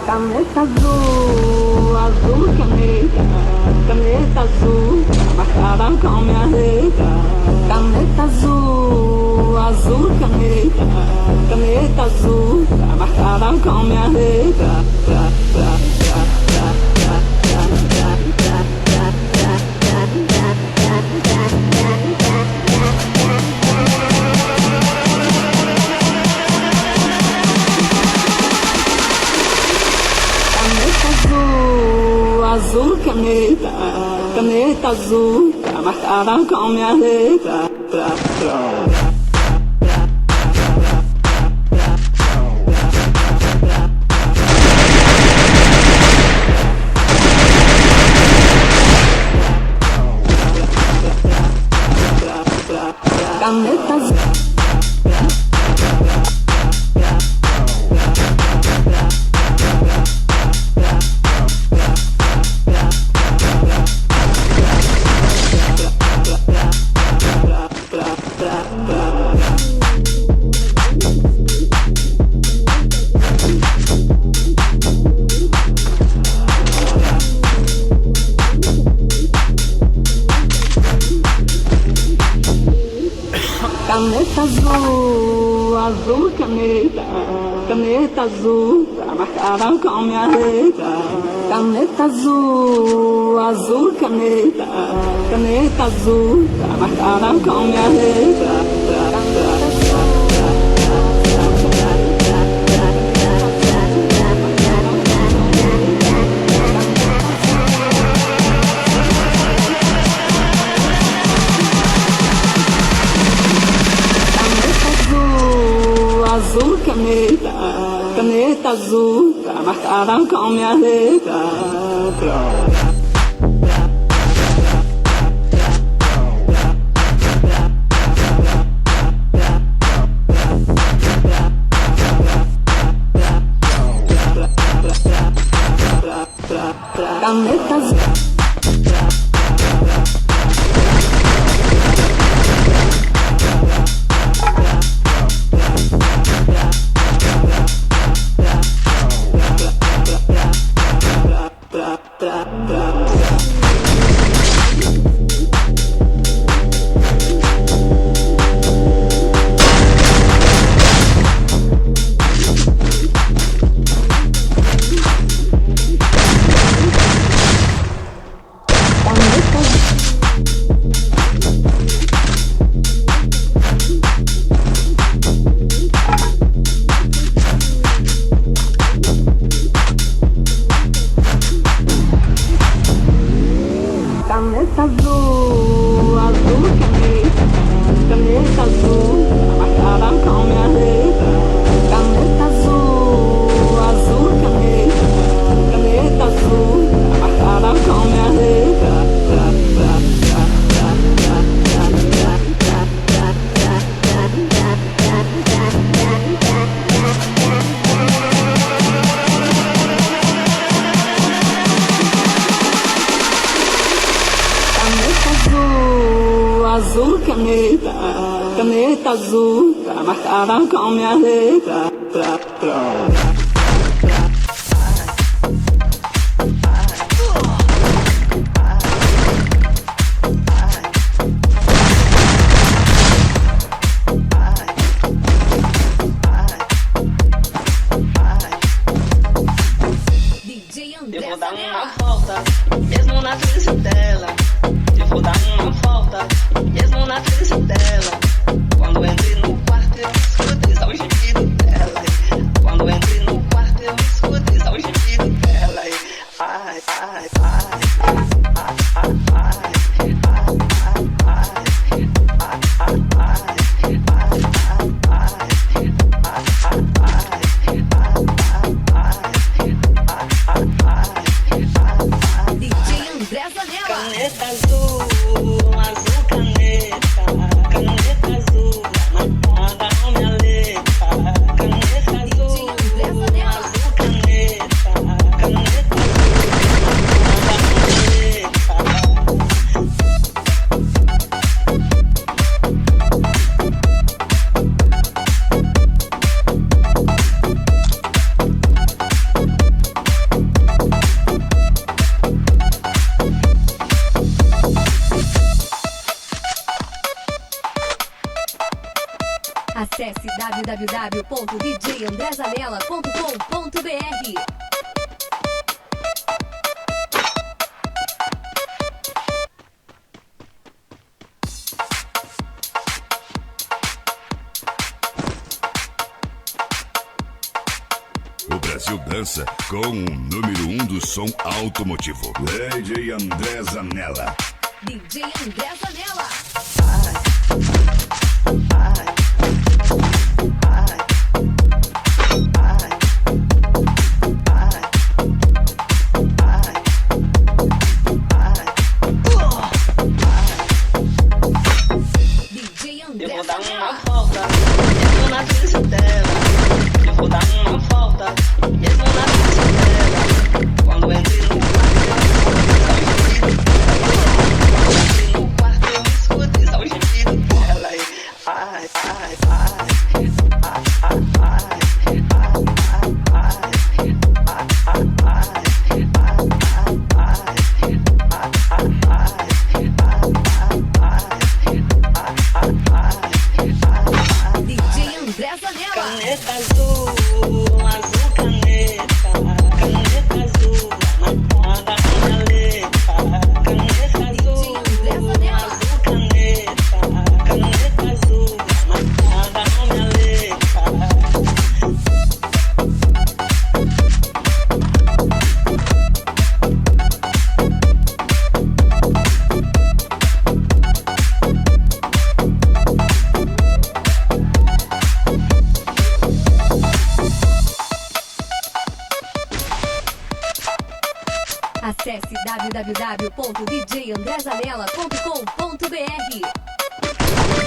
Caneta azul, azul caneta, caneta azul, marcada com minha letra. Caneta azul, azul caneta, caneta azul, marcada com minha letra. Azul caneta, caneta azul, marcada com minha letra. Caneta azul. Caneta azul, azul caneta, caneta azul, marcada com minha letra. Caneta azul, azul caneta, caneta azul, marcada com minha letra. Azul caneta, caneta azul, marcada com minha letra. Caneta azul. Caneta azul, azul caneta, caneta azul, marcada com minha letra. Caneta azul, azul caneta, caneta azul, marcada com minha letra. Azul caneta, caneta azul, marcada com minha letra. Eu vou dar uma volta, mesmo na frente dela. Eu vou dar uma volta, mesmo na frente dela. Quando entrei no quarto eu escutei só o gemido dela. Quando entrei no quarto eu escutei só o gemido dela. Ai, ai, ai, ai, ai, ai. Caneta azul, azul caneta. www.djandrezanella.com.br. O Brasil dança com o número 1 do som automotivo. DJ André Zanella. DJ André Zanella. DJ André Eu vou dar uma Zanella. volta, mesmo na frente dela. Eu vou dar uma volta, mesmo na frente dela. Quando entrei no quarto, eu escutei só o gemido dela. Ai, ai, ai, ai, ai, ai, DJ André Zanella. caneta azul, azul caneta, caneta azul, marcada na minha letra. Caneta azul, azul caneta, caneta azul, marcada na minha letra. Acesse www.djandrezanella.com.br.